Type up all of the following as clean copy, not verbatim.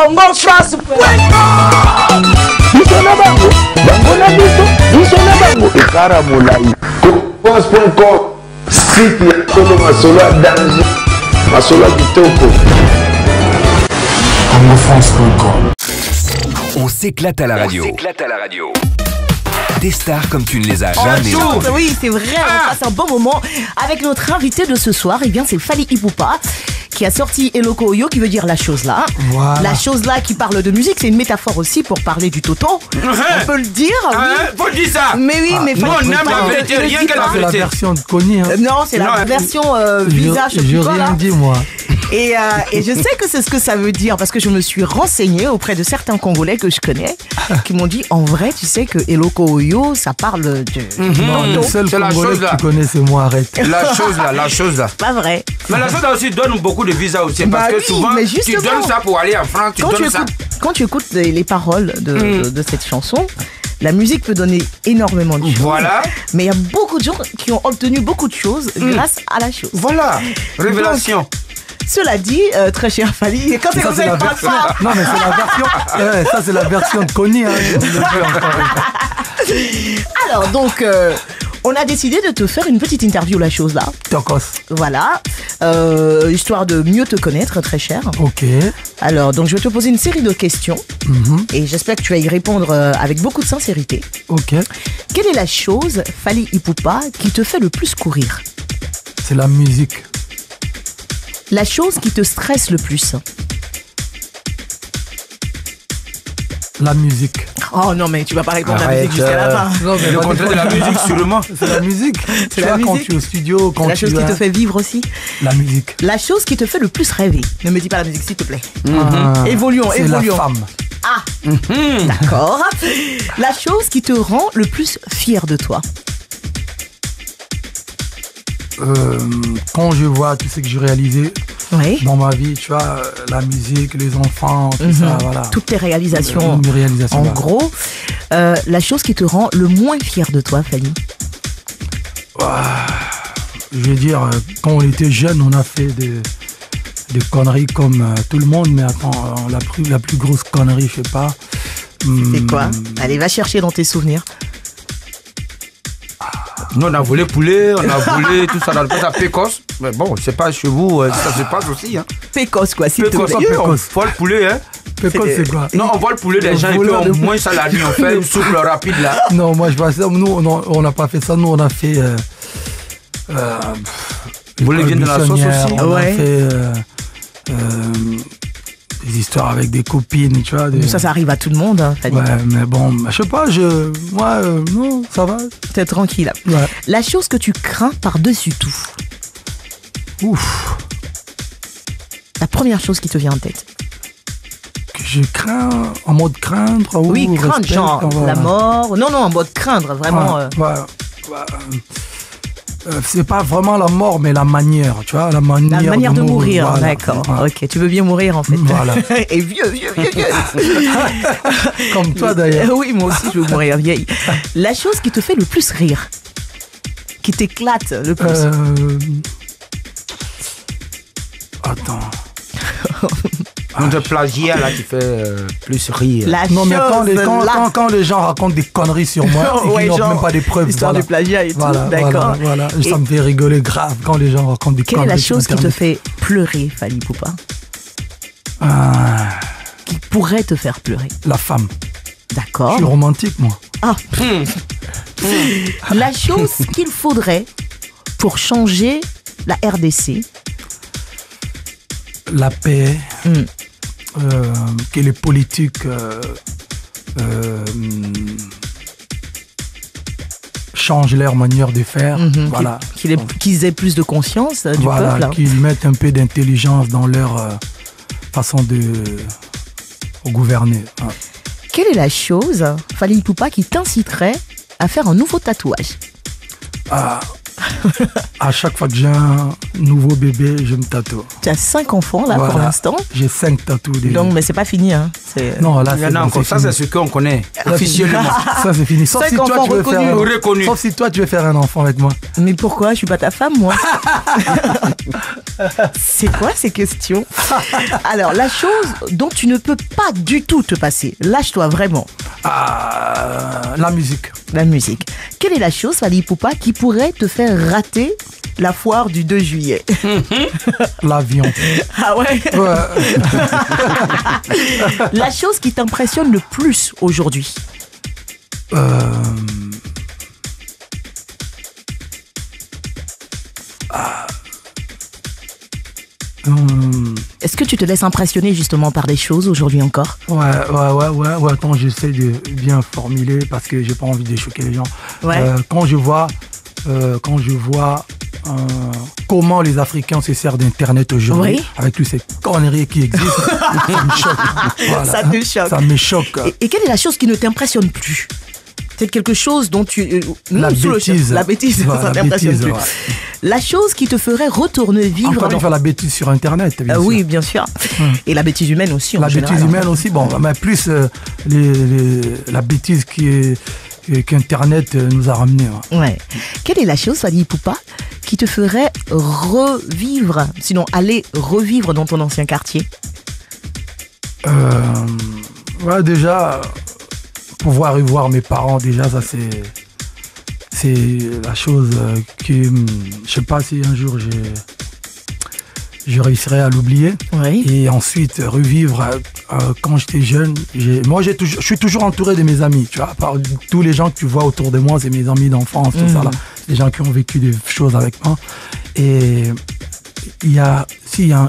CongoFrance.com. CongoFrance.com, site ya Tolo Masolo à danger, Masolo à Kitoko. CongoFrance.com. On s'éclate à la radio. Des stars comme tu ne les as jamais. Oui, c'est vrai, on passe un bon moment avec notre invité de ce soir. Eh bien, c'est Fally Ipupa qui a sorti Eloko Oyo, qui veut dire la chose là. Voilà. La chose là qui parle de musique, c'est une métaphore aussi pour parler du tonton. On peut le dire. Oui. Faut dire ça. Mais oui, mais non, on aime la vérité, rien que la C'est la vérité. version de Connie. Hein. Non, c'est la version visage. J'ai rien dit, moi. Et je sais que c'est ce que ça veut dire parce que je me suis renseignée auprès de certains Congolais que je connais qui m'ont dit en vrai, tu sais que Eloko Oyo, ça parle de Non, le seul C'est la Congolais chose, que là. tu connais, c'est moi, arrête. La chose là. Pas vrai. Mais la chose là aussi donne beaucoup de visas aussi. Parce Bah que oui, souvent, mais tu justement, donnes ça pour aller en France, tu donnes ça. Quand tu écoutes les paroles de cette chanson, la musique peut donner énormément de choses. Voilà. Mais il y a beaucoup de gens qui ont obtenu beaucoup de choses grâce à la chose. Voilà. Révélation. Cela dit, très cher Fally, quand c'est Ça, comme c'est ça, la il parle version. pas. Non, mais c'est la version. Ça, c'est la version de Connie. Hein. Alors, donc, on a décidé de te faire une petite interview, la chose là. Tokos. Voilà. Histoire de mieux te connaître, très cher. Ok. Alors, donc, je vais te poser une série de questions. Et j'espère que tu vas y répondre avec beaucoup de sincérité. Ok. Quelle est la chose, Fally Ipupa, qui te fait le plus courir? C'est la musique. La chose qui te stresse le plus? La musique. Oh non, mais tu vas pas répondre à la Arrête, musique jusqu'à la fin. Non, mais Le contraire de la musique, sûrement. C'est la musique. C'est Tu la vois, quand musique. tu es au studio, quand La tu chose qui as- te fait vivre aussi. La musique. La chose qui te fait le plus rêver. Ne me dis pas la musique, s'il te plaît. Ah, Évoluons, c'est évoluons. la femme. Ah, d'accord. La chose qui te rend le plus fier de toi. Quand je vois tout ce que j'ai réalisé Oui. dans ma vie, tu vois, la musique, les enfants, tout ça, voilà. Toutes tes réalisations. Mes réalisations. En voilà. gros, la chose qui te rend le moins fier de toi, Fally. Je veux dire, quand on était jeune, on a fait des conneries comme tout le monde, mais attends, la plus grosse connerie, je sais pas. C'est quoi? Allez, va chercher dans tes souvenirs. Nous, on a volé poulet, on a volé tout ça dans le à Pécos. Mais bon, je sais pas, chez vous, ça se passe aussi. Hein. Pécosse, quoi, s'il te Pécos, plaît. on vole poulet, hein. Pécos, c'est quoi? Non, on vole poulet des gens et puis on moins ça la nuit, on fait une soupe rapide là. Non, moi, je vois ça. Nous, on n'a pas fait ça. Nous, on a fait. Vous les viennent de la sauce aussi? On Ouais. a fait des histoires avec des copines, tu vois. Ça arrive à tout le monde, hein, Fally. Ouais, mais bon, je sais pas, moi, non, ça va. T'es tranquille. Ouais. La chose que tu crains par-dessus tout. Ouf, La première chose qui te vient en tête. que je crains, en mode craindre. Oui, craindre, respect, genre voilà. la mort. Non, en mode craindre, vraiment. Ouais, c'est pas vraiment la mort, mais la manière, tu vois, la manière de mourir, voilà. d'accord. Ouais. Ok, tu veux bien mourir en fait. Voilà. Et vieux. Comme toi d'ailleurs. Oui, moi aussi je veux mourir vieille. La chose qui te fait le plus rire, qui t'éclate le plus. Attends. Notre plagiat là qui fait plus rire. La Non, mais chose là. quand les gens racontent des conneries sur moi, et Ouais, qu'ils n'ont genre, même pas des preuves. Histoire voilà. de plagiat et Voilà, tout, d'accord. Voilà. Et Ça me fait rigoler grave quand les gens racontent des quelle est conneries. la sur chose qui te Internet. fait pleurer, Fally Ipupa? Qui pourrait te faire pleurer? La femme. Je D'accord. suis romantique, moi. Ah. La chose qu'il faudrait pour changer la RDC. La paix, que les politiques changent leur manière de faire. Voilà. Qu'ils aient plus de conscience du Voilà, peuple. Hein. qu'ils mettent un peu d'intelligence dans leur façon de gouverner. Hein. Quelle est la chose, Fally Ipupa, qui t'inciterait à faire un nouveau tatouage? À chaque fois que j'ai un nouveau bébé, je me tatoue. Tu as 5 enfants là pour Voilà. l'instant. J'ai 5 tatous déjà. Donc, mais c'est pas fini. Hein. Non, là, c'est Non, bon, ça, fini. c'est ce qu'on connaît officiellement. Ça, c'est fini. Sauf 5 si, toi, enfants tu veux faire reconnus. Sauf si toi, tu veux faire un enfant avec moi. Mais pourquoi? Je suis pas ta femme, moi. C'est quoi ces questions? Alors, la chose dont tu ne peux pas du tout te passer, lâche-toi vraiment. La musique. La musique. Quelle est la chose, Fally Ipupa, qui pourrait te faire rater la foire du 2 juillet? L'avion. Ah ouais? Ouais. La chose qui t'impressionne le plus aujourd'hui? Est-ce que tu te laisses impressionner justement par des choses aujourd'hui encore? Ouais, attends, j'essaie de bien formuler parce que j'ai pas envie de choquer les gens. Ouais. Quand je vois comment les Africains se servent d'Internet aujourd'hui, Oui. avec toutes ces conneries qui existent, ça me choque. Voilà. Ça te choque. Ça me choque. Et quelle est la chose qui ne t'impressionne plus? C'est quelque chose dont tu... La bêtise. La bêtise, Voilà, ça la t'impressionne bêtise, plus. ouais. La chose qui te ferait retourner vivre... Encore de faire la bêtise sur Internet, bien sûr. Oui, bien sûr. Et la bêtise humaine aussi, en La général. bêtise humaine aussi, bon, mais plus la bêtise qu'Internet nous a ramené. Ouais. Ouais. Quelle est la chose, Fally Ipupa, qui te ferait revivre, sinon aller revivre dans ton ancien quartier? Ouais, déjà, pouvoir revoir mes parents, déjà, ça c'est la chose que je sais pas si un jour je réussirai à l'oublier. Oui. Et ensuite revivre quand j'étais jeune. Je suis toujours entouré de mes amis, tu vois, par tous les gens que tu vois autour de moi, c'est mes amis d'enfance, tout ça là, des gens qui ont vécu des choses avec moi. Et il y a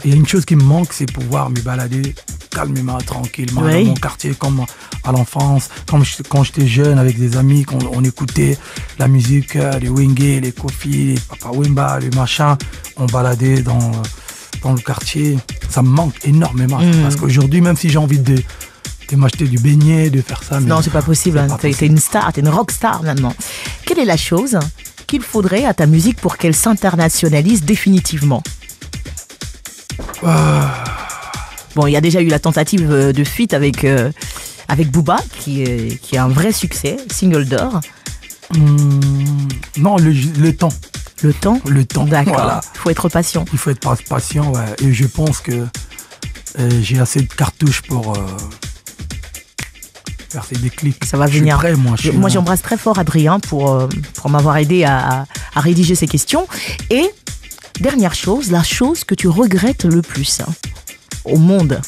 une chose qui me manque, c'est pouvoir me balader calmement, tranquillement dans mon quartier, comme à l'enfance, quand j'étais jeune avec des amis, on écoutait la musique, les Wenge, les Kofi, les Papa Wemba, les machins, on baladait dans le quartier. Ça me manque énormément parce qu'aujourd'hui, même si j'ai envie de m'acheter du beignet, de faire ça, Non, c'est pas possible. T'es une star, t'es une rock star maintenant. Quelle est la chose qu'il faudrait à ta musique pour qu'elle s'internationalise définitivement? Bon, il y a déjà eu la tentative de feat avec Booba, qui est un vrai succès, single d'or. Non, le temps. Le temps? Le temps. D'accord. Voilà. Il faut être patient. Il faut être patient, ouais. Et je pense que j'ai assez de cartouches pour faire ces déclics. Ça va je venir. Suis prêt, moi, j'embrasse très fort Adrien pour m'avoir aidé à rédiger ces questions. Et dernière chose, la chose que tu regrettes le plus au monde.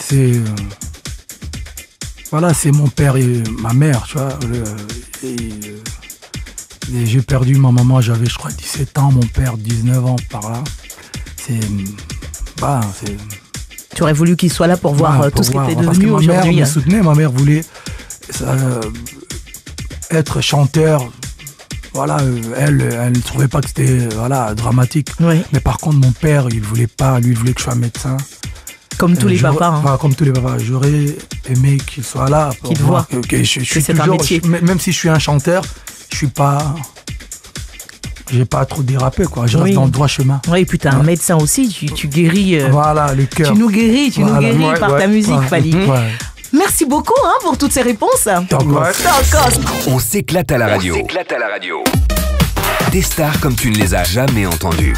C'est c'est mon père et ma mère, tu vois. Et j'ai perdu ma maman, j'avais je crois 17 ans, mon père 19 ans par là. Tu aurais voulu qu'il soit là pour voir tout ce que tu es devenu aujourd'hui. Ma mère me soutenait, ma mère voulait être chanteur. Voilà, elle ne trouvait pas que c'était dramatique. Oui. Mais par contre, mon père, il voulait pas, lui, il voulait que je sois médecin. Comme tous les papas. Comme tous les papas. J'aurais aimé qu'il soit là pour qu'il voir voit que je suis c'est toujours, un métier. même si je suis un chanteur, j'ai pas trop dérapé, quoi. Je reste dans le droit chemin. Oui, et puis t'es un médecin aussi, tu guéris. Voilà, le cœur. Tu nous guéris par ta musique, Fally. Ouais. Merci beaucoup pour toutes ces réponses. On s'éclate à la radio. Des stars comme tu ne les as jamais entendues.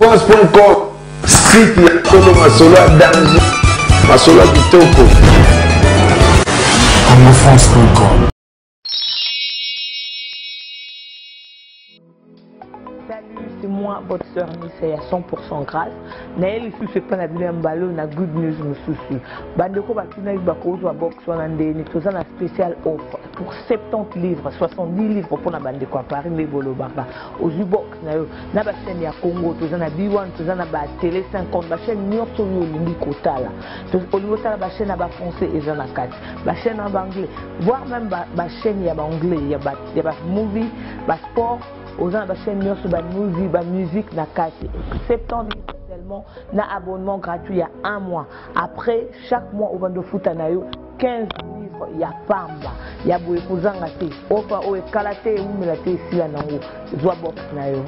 Cause.com site ya Tolo Masolo ya danger Masolo ya kitoko CongoFrance.com. Salut, c'est moi, votre sœur Nissa, à 100% grâce. Naël ici, c'est pas la bien ballon, na good news, me soucie. Bandeko Batina, Bakozo, à box, on a un spécial offre pour 70 livres, 70 livres pour la Bandeko à Paris, les Bolo Baba. Aux U-Box, na ba chaîne ya Congo, tous en a B1, tous en a ba télé 50, ba chaîne New York, Limbi Kotala. Au niveau de la chaîne à ba français et en a 4. Ba chaîne en anglais, voire même ba chaîne ya ba anglais, ya ba movie, ba sport. Aux gens, la chaîne sur la musique, na 4. 70 également un abonnement gratuit il y a 1 mois. Après, chaque mois, au Bando Futanayo, 15 livres, il y a Pamba, il y a Boué Kouzangate, Ofa Oe Kalate, Oumelate, Silanango, Zoa Box Nayo.